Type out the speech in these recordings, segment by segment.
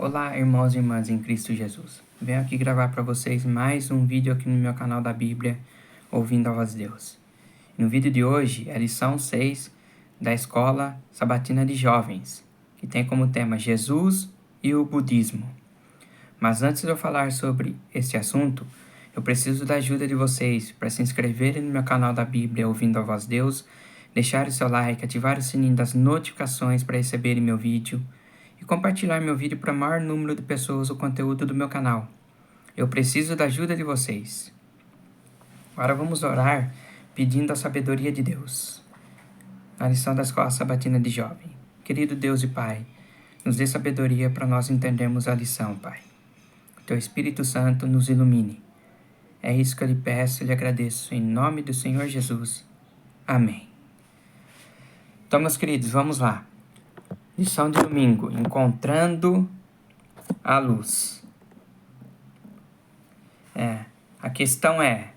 Olá, irmãos e irmãs em Cristo Jesus. Venho aqui gravar para vocês mais um vídeo aqui no meu canal da Bíblia, Ouvindo a Voz de Deus. No vídeo de hoje é a lição 6 da Escola Sabatina de Jovens, que tem como tema Jesus e o Budismo. Mas antes de eu falar sobre este assunto, eu preciso da ajuda de vocês para se inscreverem no meu canal da Bíblia, Ouvindo a Voz de Deus, deixar o seu like, ativar o sininho das notificações para receberem meu vídeo, e compartilhar meu vídeo para o maior número de pessoas o conteúdo do meu canal. Eu preciso da ajuda de vocês. Agora vamos orar pedindo a sabedoria de Deus. Na lição da Escola Sabatina de Jovem. Querido Deus e Pai, nos dê sabedoria para nós entendermos a lição, Pai. Que Teu Espírito Santo nos ilumine. É isso que eu lhe peço e lhe agradeço. Em nome do Senhor Jesus. Amém. Então, meus queridos, vamos lá. Lição de domingo, encontrando a luz. A questão é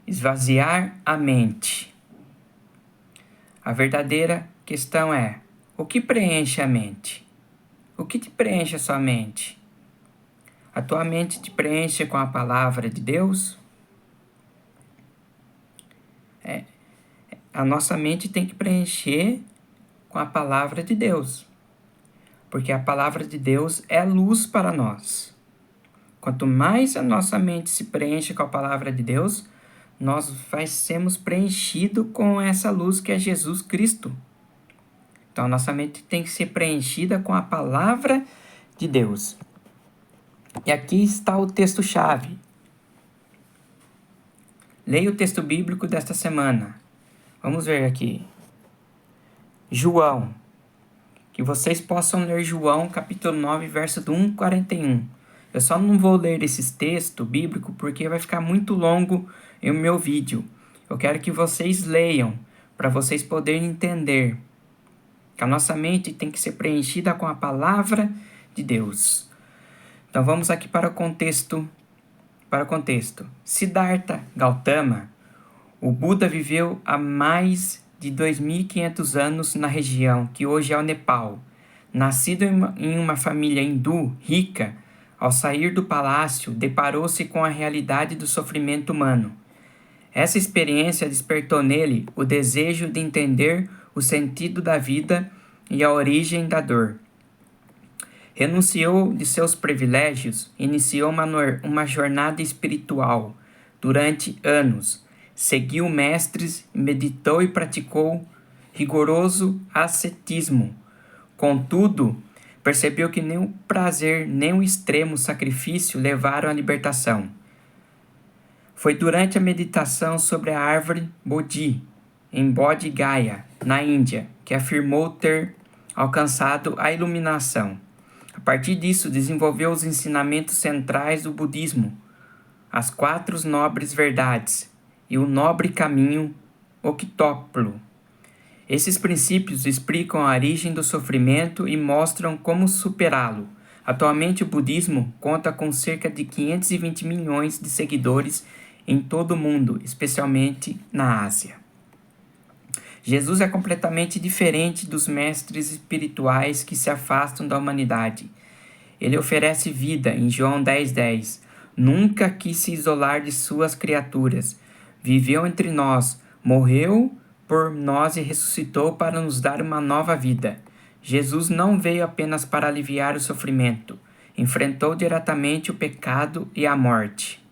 esvaziar a mente. A verdadeira questão é: o que preenche a mente? O que te preenche a sua mente? A tua mente te preenche com a palavra de Deus? A nossa mente tem que preencher com a palavra de Deus, porque a palavra de Deus é luz para nós. Quanto mais a nossa mente se preenche com a palavra de Deus, nós sermos preenchidos com essa luz que é Jesus Cristo. Então, a nossa mente tem que ser preenchida com a palavra de Deus. E aqui está o texto-chave. Leia o texto bíblico desta semana. Vamos ver aqui. João. Que vocês possam ler João, capítulo 9, verso do 1 ao 41. Eu só não vou ler esses textos bíblicos porque vai ficar muito longo em meu vídeo. Eu quero que vocês leiam, para vocês poderem entender que a nossa mente tem que ser preenchida com a palavra de Deus. Então vamos aqui para o contexto. Siddhartha Gautama, o Buda viveu há mais de 2.500 anos na região que hoje é o Nepal. Nascido em uma família hindu rica, ao sair do palácio, deparou-se com a realidade do sofrimento humano. Essa experiência despertou nele o desejo de entender o sentido da vida e a origem da dor. Renunciou de seus privilégios e iniciou uma jornada espiritual. Durante anos, seguiu mestres, meditou e praticou rigoroso ascetismo. Contudo, percebeu que nem o prazer, nem o extremo sacrifício levaram à libertação. Foi durante a meditação sobre a árvore Bodhi, em Bodh Gaya, na Índia, que afirmou ter alcançado a iluminação. A partir disso, desenvolveu os ensinamentos centrais do budismo, as 4 nobres verdades e o nobre caminho octuplo. Esses princípios explicam a origem do sofrimento e mostram como superá-lo. Atualmente, o budismo conta com cerca de 520 milhões de seguidores em todo o mundo, especialmente na Ásia. Jesus é completamente diferente dos mestres espirituais que se afastam da humanidade. Ele oferece vida em João 10:10. Nunca quis se isolar de suas criaturas. Viveu entre nós, morreu por nós e ressuscitou para nos dar uma nova vida. Jesus não veio apenas para aliviar o sofrimento, enfrentou diretamente o pecado e a morte.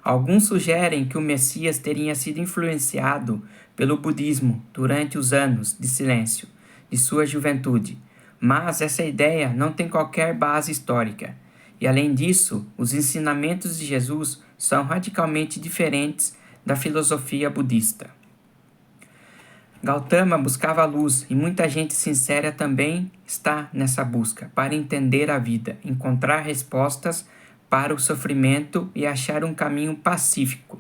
Alguns sugerem que o Messias teria sido influenciado pelo budismo durante os anos de silêncio de sua juventude, mas essa ideia não tem qualquer base histórica. E além disso, os ensinamentos de Jesus são radicalmente diferentes da filosofia budista. Gautama buscava a luz e muita gente sincera também está nessa busca para entender a vida, encontrar respostas para o sofrimento e achar um caminho pacífico.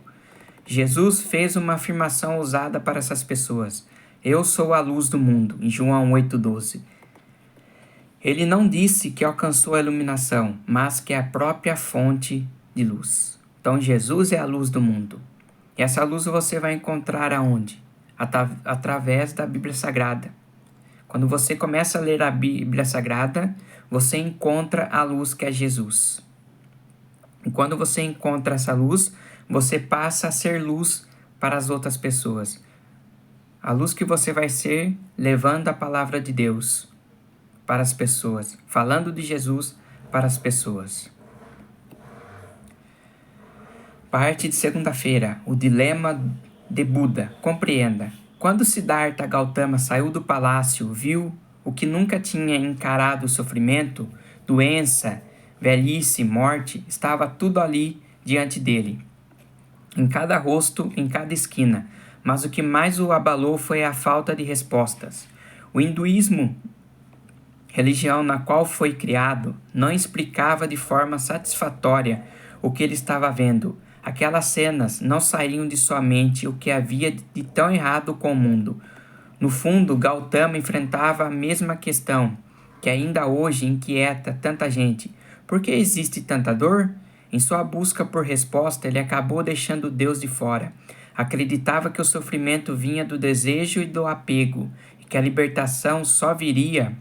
Jesus fez uma afirmação ousada para essas pessoas: eu sou a luz do mundo, em João 8:12. Ele não disse que alcançou a iluminação, mas que é a própria fonte de luz. Então Jesus é a luz do mundo. E essa luz você vai encontrar aonde? Através da Bíblia Sagrada. Quando você começa a ler a Bíblia Sagrada, você encontra a luz que é Jesus. E quando você encontra essa luz, você passa a ser luz para as outras pessoas. A luz que você vai ser levando a palavra de Deus para as pessoas, falando de Jesus para as pessoas. Parte de segunda-feira, o dilema de Buda. Compreenda. Quando Siddhartha Gautama saiu do palácio, viu o que nunca tinha encarado: o sofrimento, doença, velhice, morte, estava tudo ali diante dele, em cada rosto, em cada esquina. Mas o que mais o abalou foi a falta de respostas. O hinduísmo, religião na qual foi criado, não explicava de forma satisfatória o que ele estava vendo. Aquelas cenas não saíam de sua mente o que havia de tão errado com o mundo. No fundo, Gautama enfrentava a mesma questão que ainda hoje inquieta tanta gente. Por que existe tanta dor? Em sua busca por resposta, ele acabou deixando Deus de fora. Acreditava que o sofrimento vinha do desejo e do apego, e que a libertação só viria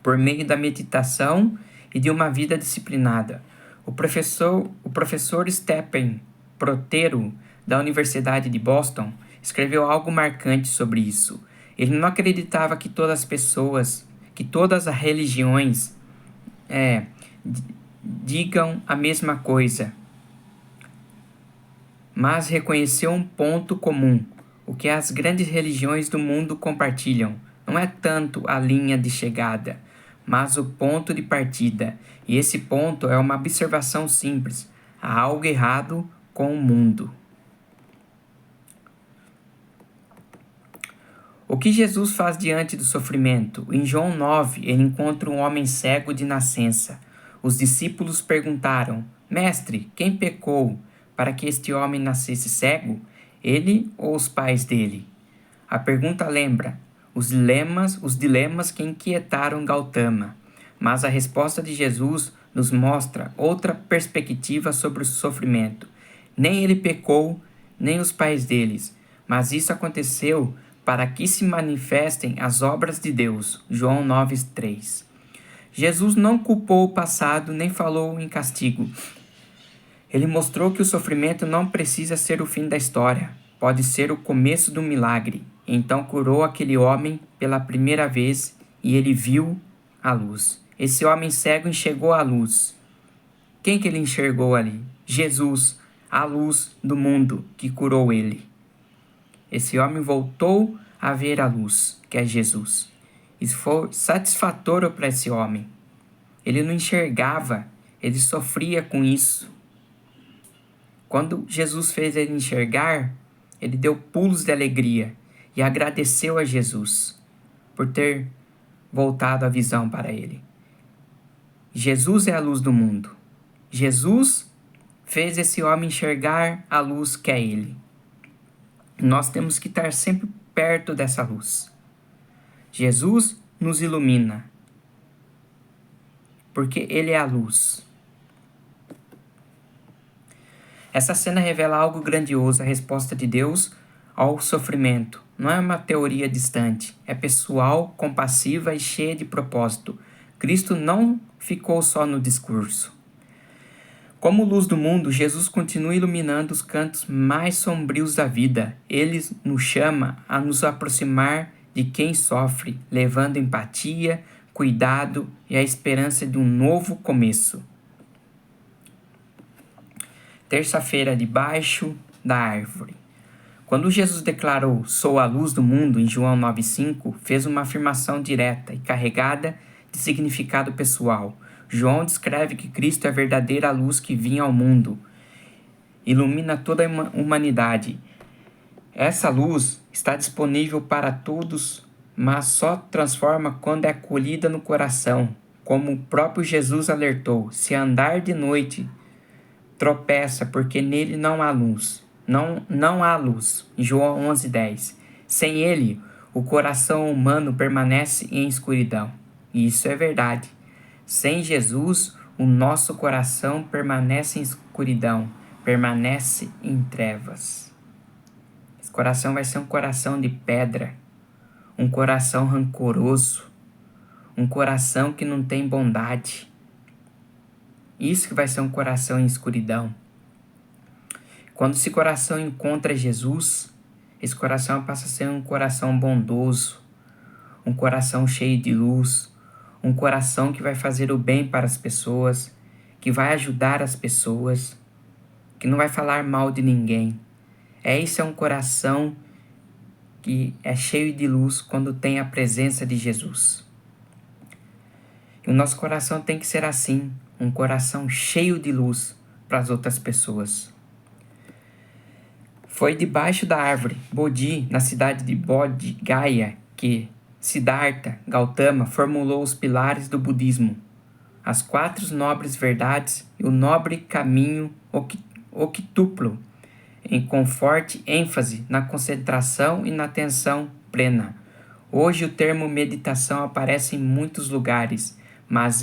por meio da meditação e de uma vida disciplinada. O professor Stephen Protero, da Universidade de Boston, escreveu algo marcante sobre isso. Ele não acreditava que todas as pessoas, que todas as religiões digam a mesma coisa, mas reconheceu um ponto comum: o que as grandes religiões do mundo compartilham não é tanto a linha de chegada, mas o ponto de partida. E esse ponto é uma observação simples: há algo errado com o mundo. O que Jesus faz diante do sofrimento? Em João 9, ele encontra um homem cego de nascença. Os discípulos perguntaram: Mestre, quem pecou para que este homem nascesse cego? Ele ou os pais dele? A pergunta lembra os dilemas que inquietaram Gautama. Mas a resposta de Jesus nos mostra outra perspectiva sobre o sofrimento. Nem ele pecou, nem os pais deles, mas isso aconteceu para que se manifestem as obras de Deus. João 9:3. Jesus não culpou o passado nem falou em castigo. Ele mostrou que o sofrimento não precisa ser o fim da história, pode ser o começo do milagre. Então curou aquele homem pela primeira vez e ele viu a luz. Esse homem cego enxergou a luz. Quem que ele enxergou ali? Jesus, a luz do mundo que curou ele. Esse homem voltou a ver a luz, que é Jesus. Isso foi satisfatório para esse homem. Ele não enxergava, ele sofria com isso. Quando Jesus fez ele enxergar, ele deu pulos de alegria e agradeceu a Jesus por ter voltado a visão para ele. Jesus é a luz do mundo. Jesus fez esse homem enxergar a luz que é ele. Nós temos que estar sempre perto dessa luz. Jesus nos ilumina, porque ele é a luz. Essa cena revela algo grandioso: a resposta de Deus ao sofrimento. Não é uma teoria distante, é pessoal, compassiva e cheia de propósito. Cristo não ficou só no discurso. Como luz do mundo, Jesus continua iluminando os cantos mais sombrios da vida. Ele nos chama a nos aproximar de quem sofre, levando empatia, cuidado e a esperança de um novo começo. Terça-feira, debaixo da árvore. Quando Jesus declarou "Sou a luz do mundo" em João 9,5, fez uma afirmação direta e carregada de significado pessoal. João descreve que Cristo é a verdadeira luz que vinha ao mundo, ilumina toda a humanidade. Essa luz está disponível para todos, mas só transforma quando é acolhida no coração. Como o próprio Jesus alertou: se andar de noite, tropeça, porque nele não há luz. Não há luz. João 11:10. Sem ele, o coração humano permanece em escuridão. E isso é verdade. Sem Jesus, o nosso coração permanece em escuridão, permanece em trevas. Esse coração vai ser um coração de pedra, um coração rancoroso, um coração que não tem bondade. Isso que vai ser um coração em escuridão. Quando esse coração encontra Jesus, esse coração passa a ser um coração bondoso, um coração cheio de luz, um coração que vai fazer o bem para as pessoas, que vai ajudar as pessoas, que não vai falar mal de ninguém. Esse é um coração que é cheio de luz quando tem a presença de Jesus. E o nosso coração tem que ser assim, um coração cheio de luz para as outras pessoas. Foi debaixo da árvore Bodhi, na cidade de Bodh Gaya, que Siddhartha Gautama formulou os pilares do budismo, as 4 nobres verdades e o nobre caminho octuplo, com forte ênfase na concentração e na atenção plena. Hoje o termo meditação aparece em muitos lugares, mas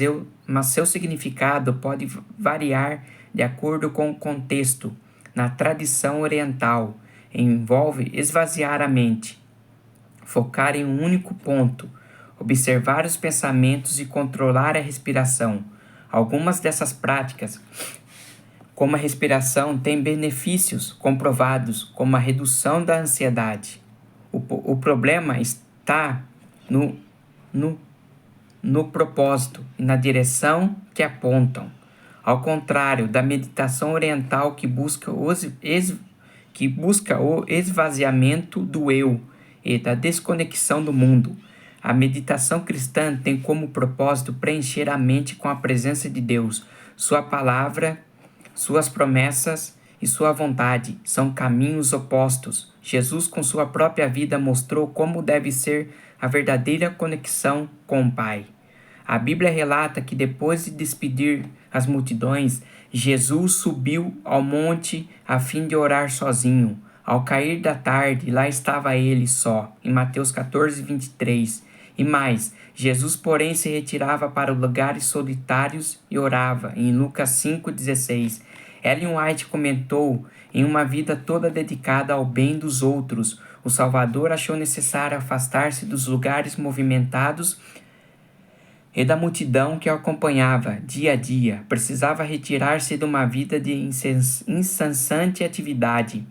seu significado pode variar de acordo com o contexto. Na tradição oriental, envolve esvaziar a mente, focar em um único ponto, observar os pensamentos e controlar a respiração. Algumas dessas práticas, como a respiração, têm benefícios comprovados, como a redução da ansiedade. O problema está no propósito e na direção que apontam. Ao contrário da meditação oriental que busca o esvaziamento do eu e da desconexão do mundo, a meditação cristã tem como propósito preencher a mente com a presença de Deus. Sua palavra, suas promessas e sua vontade são caminhos opostos. Jesus, com sua própria vida, mostrou como deve ser a verdadeira conexão com o Pai. A Bíblia relata que depois de despedir as multidões, Jesus subiu ao monte a fim de orar sozinho. Ao cair da tarde, lá estava ele só, em Mateus 14, 23. E mais, Jesus, porém, se retirava para lugares solitários e orava, em Lucas 5,16. Ellen White comentou: em uma vida toda dedicada ao bem dos outros, o Salvador achou necessário afastar-se dos lugares movimentados e da multidão que o acompanhava dia a dia. Precisava retirar-se de uma vida de incessante atividade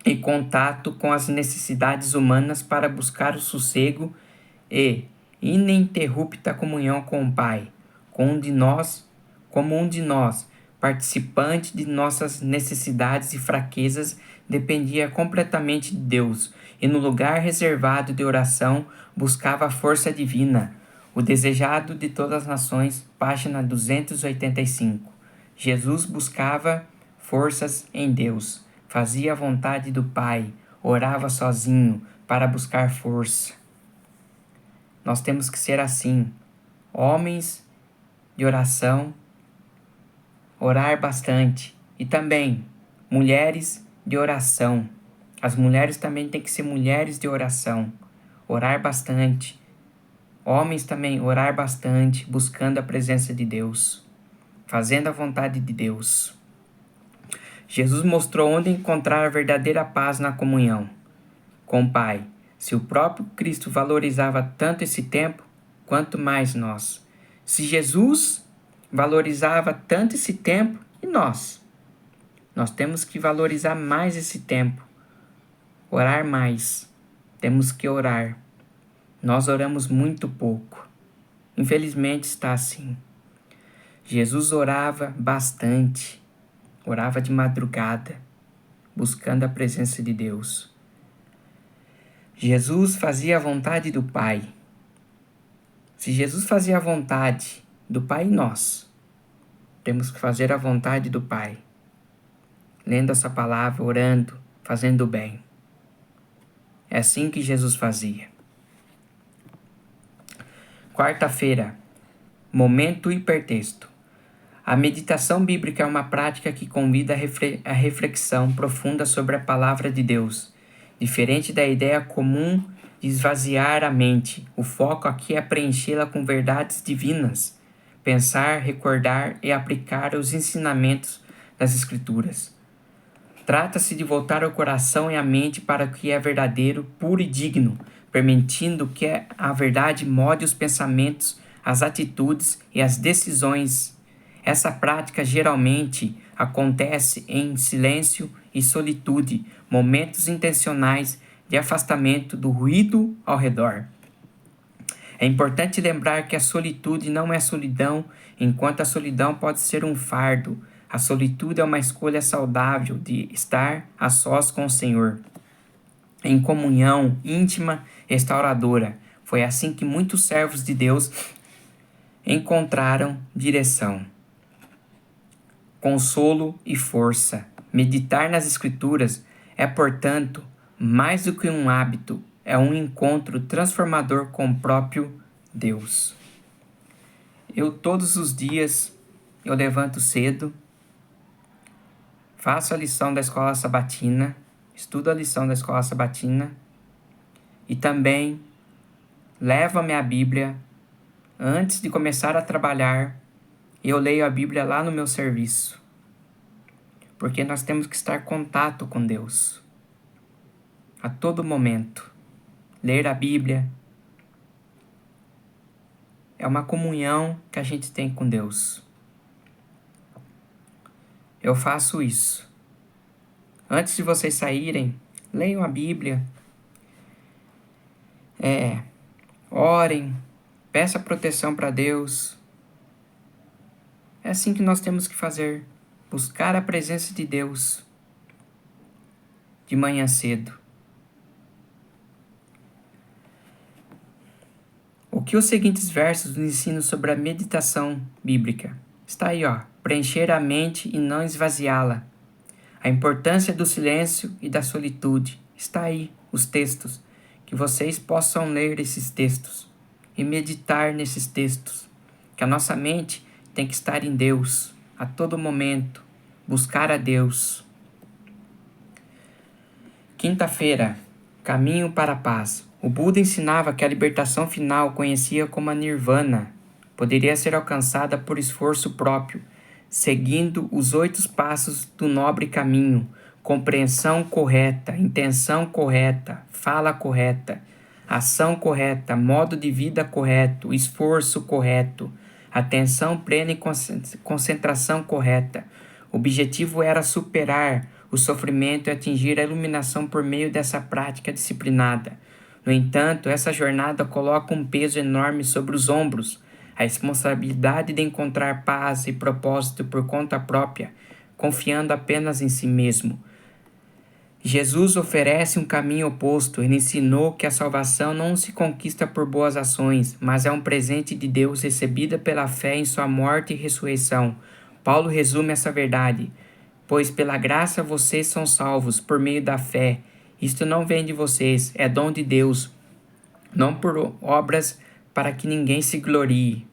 e contato com as necessidades humanas para buscar o sossego e ininterrupta comunhão com o Pai, como um de nós, participante de nossas necessidades e fraquezas, dependia completamente de Deus, e no lugar reservado de oração buscava a força divina. O desejado de todas as nações, página 285. Jesus buscava forças em Deus, fazia a vontade do Pai, orava sozinho para buscar força. Nós temos que ser assim, homens de oração, orar bastante. E também, mulheres de oração. As mulheres também têm que ser mulheres de oração, orar bastante. Homens também, orar bastante, buscando a presença de Deus, fazendo a vontade de Deus. Jesus mostrou onde encontrar a verdadeira paz na comunhão com o Pai. Se o próprio Cristo valorizava tanto esse tempo, quanto mais nós. Se Jesus valorizava tanto esse tempo, e nós? Nós temos que valorizar mais esse tempo, orar mais. Temos que orar. Nós oramos muito pouco. Infelizmente está assim. Jesus orava bastante, orava de madrugada, buscando a presença de Deus. Jesus fazia a vontade do Pai. Se Jesus fazia a vontade do Pai, nós temos que fazer a vontade do Pai, lendo essa palavra, orando, fazendo o bem. É assim que Jesus fazia. Quarta-feira, momento hipertexto. A meditação bíblica é uma prática que convida a reflexão profunda sobre a palavra de Deus. Diferente da ideia comum de esvaziar a mente, o foco aqui é preenchê-la com verdades divinas, pensar, recordar e aplicar os ensinamentos das Escrituras. Trata-se de voltar o coração e a mente para o que é verdadeiro, puro e digno, permitindo que a verdade molde os pensamentos as atitudes e as decisões. Essa prática geralmente acontece em silêncio e solitude, momentos intencionais de afastamento do ruído ao redor. É importante lembrar que a solitude não é solidão, enquanto a solidão pode ser um fardo. A solitude é uma escolha saudável de estar a sós com o Senhor, em comunhão íntima, restauradora. Foi assim que muitos servos de Deus encontraram direção, consolo e força. Meditar nas Escrituras é, portanto, mais do que um hábito, é um encontro transformador com o próprio Deus. Todos os dias, eu levanto cedo, faço a lição da escola sabatina, estudo a lição da escola sabatina e também levo a minha Bíblia. Antes de começar a trabalhar, eu leio a Bíblia lá no meu serviço, porque nós temos que estar em contato com Deus a todo momento. Ler a Bíblia é uma comunhão que a gente tem com Deus. Eu faço isso. Antes de vocês saírem, leiam a Bíblia. Orem, peça proteção para Deus. É assim que nós temos que fazer. Buscar a presença de Deus de manhã cedo. O que os seguintes versos nos ensinam sobre a meditação bíblica? Está aí, preencher a mente e não esvaziá-la. A importância do silêncio e da solitude. Está aí os textos. Que vocês possam ler esses textos e meditar nesses textos. Que a nossa mente tem que estar em Deus a todo momento. Buscar a Deus. Quinta-feira, caminho para a paz. O Buda ensinava que a libertação final, conhecida como a Nirvana, poderia ser alcançada por esforço próprio, seguindo os 8 passos do nobre caminho: compreensão correta, intenção correta, fala correta, ação correta, modo de vida correto, esforço correto, atenção plena e concentração correta. O objetivo era superar o sofrimento e atingir a iluminação por meio dessa prática disciplinada. No entanto, essa jornada coloca um peso enorme sobre os ombros, a responsabilidade de encontrar paz e propósito por conta própria, confiando apenas em si mesmo. Jesus oferece um caminho oposto. Ele ensinou que a salvação não se conquista por boas ações, mas é um presente de Deus recebida pela fé em sua morte e ressurreição. Paulo resume essa verdade: pois pela graça vocês são salvos por meio da fé. Isto não vem de vocês, é dom de Deus, não por obras para que ninguém se glorie.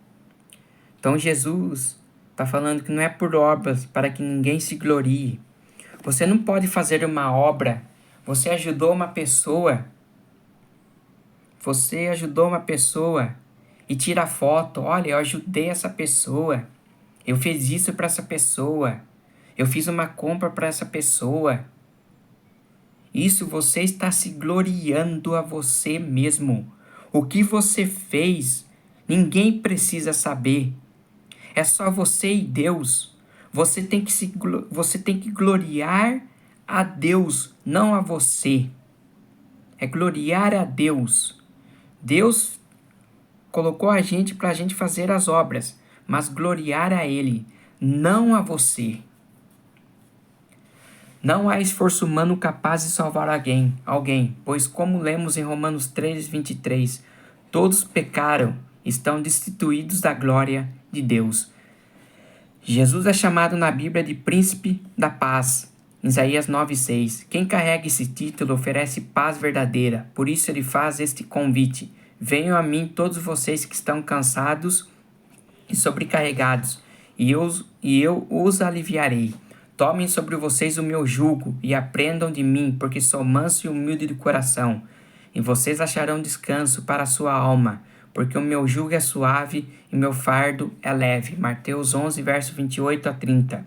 Então Jesus está falando que não é por obras para que ninguém se glorie. Você não pode fazer uma obra. Você ajudou uma pessoa e tira foto. Olha, eu ajudei essa pessoa. Eu fiz isso para essa pessoa. Eu fiz uma compra para essa pessoa. Isso você está se gloriando a você mesmo. O que você fez, ninguém precisa saber. É só você e Deus. Você tem que gloriar a Deus, não a você. É gloriar a Deus. Deus colocou a gente para a gente fazer as obras, mas gloriar a Ele, não a você. Não há esforço humano capaz de salvar alguém, pois como lemos em Romanos 3:23, todos pecaram, estão destituídos da glória de Deus. Jesus é chamado na Bíblia de Príncipe da Paz, em Isaías 9:6. Quem carrega esse título oferece paz verdadeira, por isso ele faz este convite: venham a mim todos vocês que estão cansados e sobrecarregados, e eu os aliviarei. Tomem sobre vocês o meu jugo e aprendam de mim, porque sou manso e humilde de coração. E vocês acharão descanso para a sua alma, porque o meu jugo é suave e meu fardo é leve. Mateus 11, verso 28 a 30.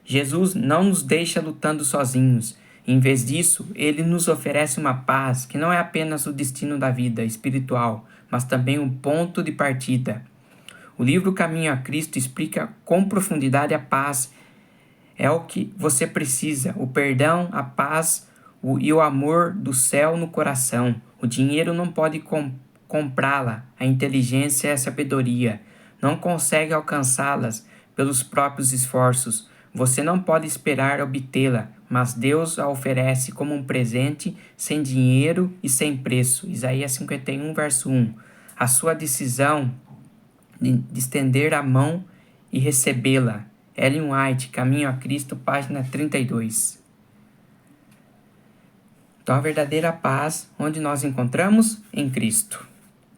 Jesus não nos deixa lutando sozinhos. Em vez disso, ele nos oferece uma paz que não é apenas o destino da vida espiritual, mas também um ponto de partida. O livro Caminho a Cristo explica com profundidade a paz. É o que você precisa, o perdão, a paz e o amor do céu no coração. O dinheiro não pode comprá-la, a inteligência e a sabedoria. Não consegue alcançá-las pelos próprios esforços. Você não pode esperar obtê-la, mas Deus a oferece como um presente, sem dinheiro e sem preço. Isaías 51, verso 1. A sua decisão de estender a mão e recebê-la. Ellen White, Caminho a Cristo, página 32. Então, a verdadeira paz, onde nós encontramos? Em Cristo.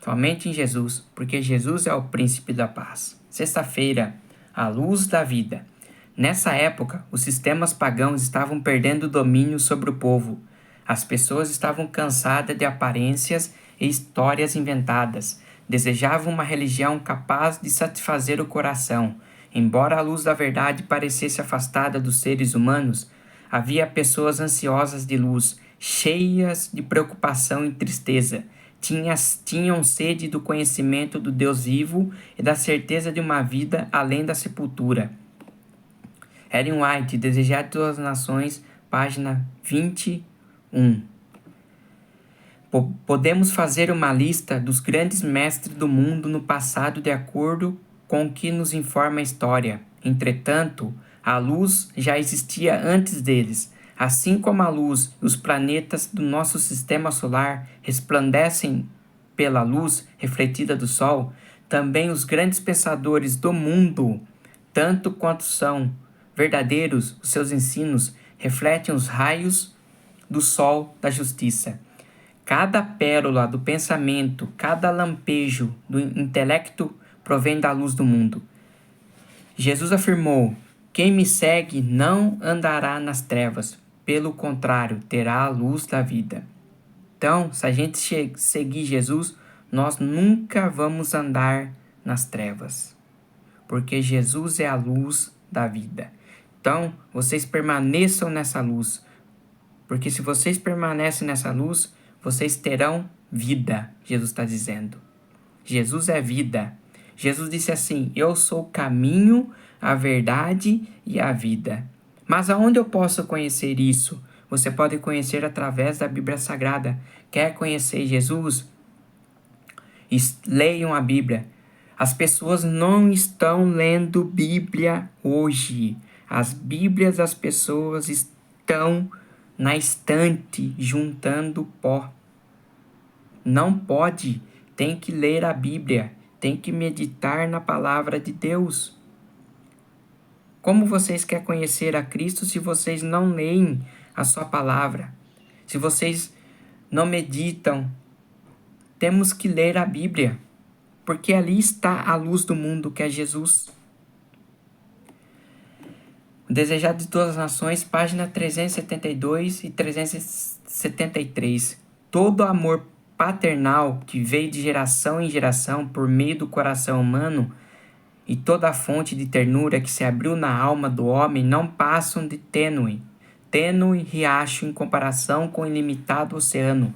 Somente em Jesus, porque Jesus é o príncipe da paz. Sexta-feira, a luz da vida. Nessa época, os sistemas pagãos estavam perdendo o domínio sobre o povo. As pessoas estavam cansadas de aparências e histórias inventadas. Desejavam uma religião capaz de satisfazer o coração. Embora a luz da verdade parecesse afastada dos seres humanos, havia pessoas ansiosas de luz, cheias de preocupação e tristeza. Tinham sede do conhecimento do Deus vivo e da certeza de uma vida além da sepultura. Ellen White, Desejar de Todas as Nações, página 21. Podemos fazer uma lista dos grandes mestres do mundo no passado de acordo com o que nos informa a história. Entretanto, a luz já existia antes deles. Assim como a luz e os planetas do nosso sistema solar resplandecem pela luz refletida do Sol, também os grandes pensadores do mundo, tanto quanto são verdadeiros os seus ensinos, refletem os raios do Sol da justiça. Cada pérola do pensamento, cada lampejo do intelecto provém da luz do mundo. Jesus afirmou: quem me segue não andará nas trevas, pelo contrário, terá a luz da vida. Então, se a gente seguir Jesus, nós nunca vamos andar nas trevas, porque Jesus é a luz da vida. Então, vocês permaneçam nessa luz, porque se vocês permanecem nessa luz, vocês terão vida, Jesus está dizendo. Jesus é vida. Jesus disse assim: eu sou o caminho, a verdade e a vida. Mas aonde eu posso conhecer isso? Você pode conhecer através da Bíblia Sagrada. Quer conhecer Jesus? Leiam a Bíblia. As pessoas não estão lendo Bíblia hoje. As Bíblias das pessoas estão na estante juntando pó. Não pode. Tem que ler a Bíblia. Tem que meditar na palavra de Deus. Como vocês querem conhecer a Cristo se vocês não leem a sua palavra? Se vocês não meditam? Temos que ler a Bíblia, porque ali está a luz do mundo, que é Jesus. O Desejar de Todas as Nações, página 372 e 373. Todo amor paternal que veio de geração em geração por meio do coração humano e toda a fonte de ternura que se abriu na alma do homem não passam de tênue riacho em comparação com o ilimitado oceano.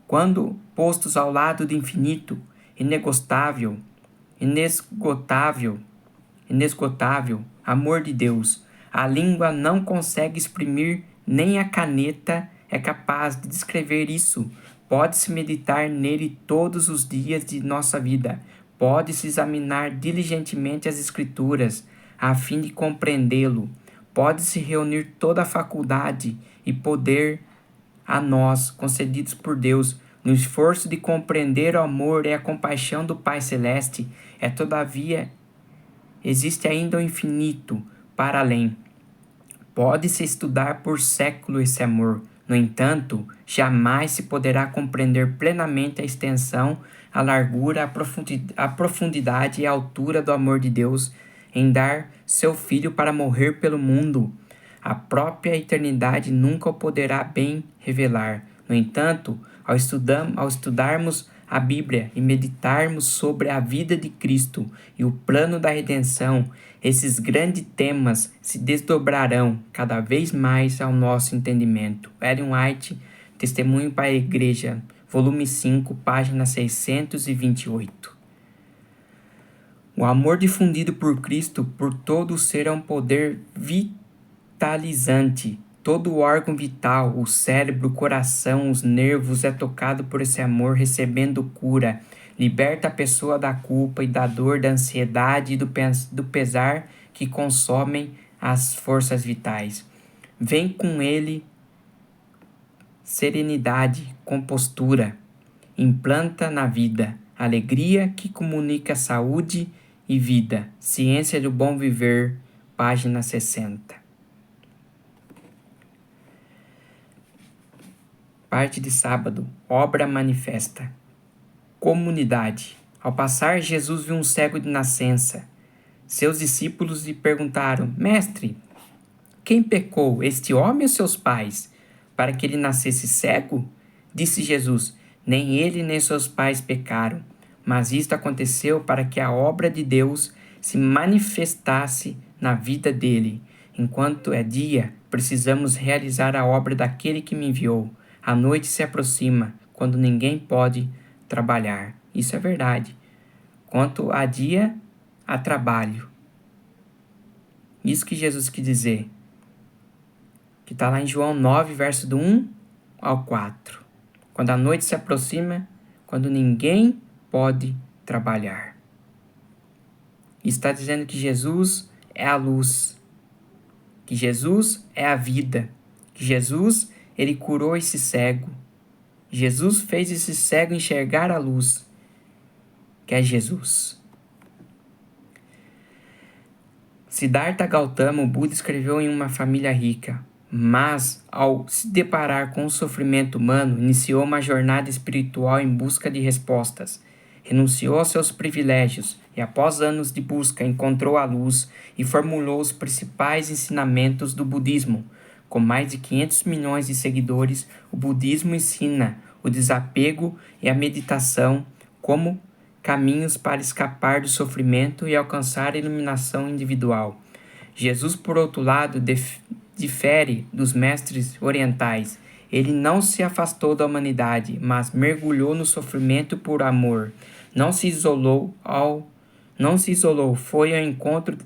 Quando postos ao lado do infinito, inesgotável amor de Deus, a língua não consegue exprimir, nem a caneta é capaz de descrever isso. Pode-se meditar nele todos os dias de nossa vida. Pode-se examinar diligentemente as Escrituras, a fim de compreendê-lo. Pode-se reunir toda a faculdade e poder a nós, concedidos por Deus, no esforço de compreender o amor e a compaixão do Pai Celeste. Todavia, existe ainda o infinito para além. Pode-se estudar por século esse amor. No entanto, jamais se poderá compreender plenamente a extensão, a largura, a profundidade e a altura do amor de Deus em dar seu Filho para morrer pelo mundo. A própria eternidade nunca o poderá bem revelar. No entanto, ao estudarmos a Bíblia e meditarmos sobre a vida de Cristo e o plano da redenção, esses grandes temas se desdobrarão cada vez mais ao nosso entendimento. Ellen White, Testemunho para a Igreja, volume 5, página 628. O amor difundido por Cristo por todo o ser é um poder vitalizante. Todo o órgão vital, o cérebro, o coração, os nervos é tocado por esse amor, recebendo cura. Liberta a pessoa da culpa e da dor, da ansiedade e do pesar que consomem as forças vitais. Vem com ele serenidade, compostura. Implanta na vida alegria que comunica saúde e vida. Ciência do Bom Viver, página 60. Parte de sábado, obra manifesta. Comunidade. Ao passar, Jesus viu um cego de nascença. Seus discípulos lhe perguntaram: Mestre, quem pecou, este homem ou seus pais, para que ele nascesse cego? Disse Jesus: Nem ele nem seus pais pecaram, mas isto aconteceu para que a obra de Deus se manifestasse na vida dele. Enquanto é dia, precisamos realizar a obra daquele que me enviou. A noite se aproxima, quando ninguém pode trabalhar. Isso é verdade. Quanto a dia, há trabalho. Isso que Jesus quis dizer. Que está lá em João 9, verso do 1 ao 4. Quando a noite se aproxima, quando ninguém pode trabalhar. Está dizendo que Jesus é a luz, que Jesus é a vida, que Jesus, ele curou esse cego. Jesus fez esse cego enxergar a luz, que é Jesus. Siddhartha Gautama, o Buda, escreveu em uma família rica, mas, ao se deparar com o sofrimento humano, iniciou uma jornada espiritual em busca de respostas. Renunciou aos seus privilégios e, após anos de busca, encontrou a luz e formulou os principais ensinamentos do budismo. Com mais de 500 milhões de seguidores, o budismo ensina o desapego e a meditação como caminhos para escapar do sofrimento e alcançar a iluminação individual. Jesus, por outro lado, difere dos mestres orientais. Ele não se afastou da humanidade, mas mergulhou no sofrimento por amor. Não se isolou, foi ao encontro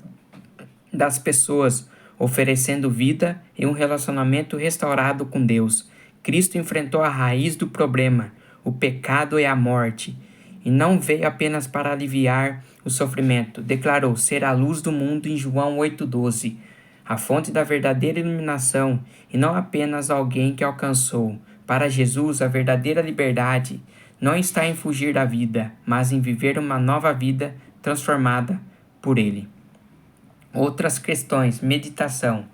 das pessoas, oferecendo vida e um relacionamento restaurado com Deus. Cristo enfrentou a raiz do problema, o pecado e a morte, e não veio apenas para aliviar o sofrimento. Declarou ser a luz do mundo em João 8,12, a fonte da verdadeira iluminação, e não apenas alguém que alcançou. Para Jesus, a verdadeira liberdade não está em fugir da vida, mas em viver uma nova vida transformada por Ele. Outras questões. Meditação.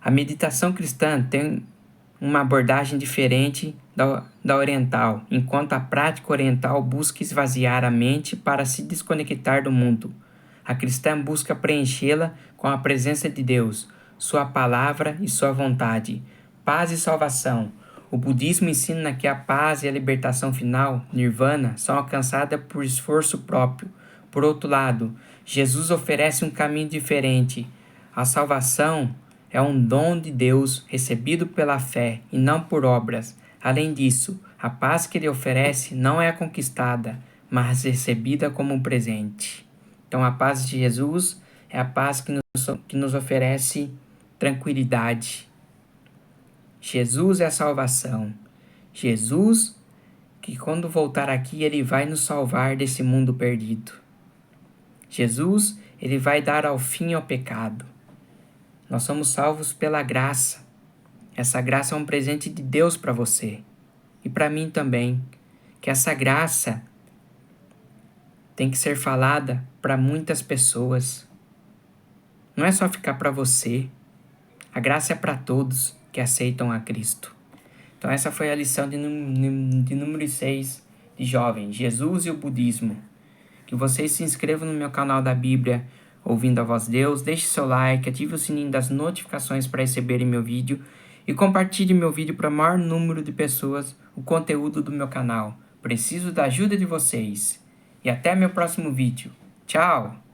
A meditação cristã tem uma abordagem diferente da oriental, enquanto a prática oriental busca esvaziar a mente para se desconectar do mundo. A cristã busca preenchê-la com a presença de Deus, sua palavra e sua vontade. Paz e salvação. O budismo ensina que a paz e a libertação final, nirvana, são alcançadas por esforço próprio. Por outro lado, Jesus oferece um caminho diferente. A salvação é um dom de Deus recebido pela fé e não por obras. Além disso, a paz que ele oferece não é conquistada, mas recebida como um presente. Então, a paz de Jesus é a paz que nos oferece tranquilidade. Jesus é a salvação. Jesus, que quando voltar aqui, ele vai nos salvar desse mundo perdido. Jesus, ele vai dar ao fim ao pecado. Nós somos salvos pela graça. Essa graça é um presente de Deus para você e para mim também. Que essa graça tem que ser falada para muitas pessoas. Não é só ficar para você. A graça é para todos que aceitam a Cristo. Então essa foi a lição de número 6 de Jovem, Jesus e o Budismo. Que vocês se inscrevam no meu canal da Bíblia, Ouvindo a Voz de Deus, deixe seu like, ative o sininho das notificações para receberem meu vídeo e compartilhe meu vídeo para o maior número de pessoas o conteúdo do meu canal. Preciso da ajuda de vocês. E até meu próximo vídeo. Tchau!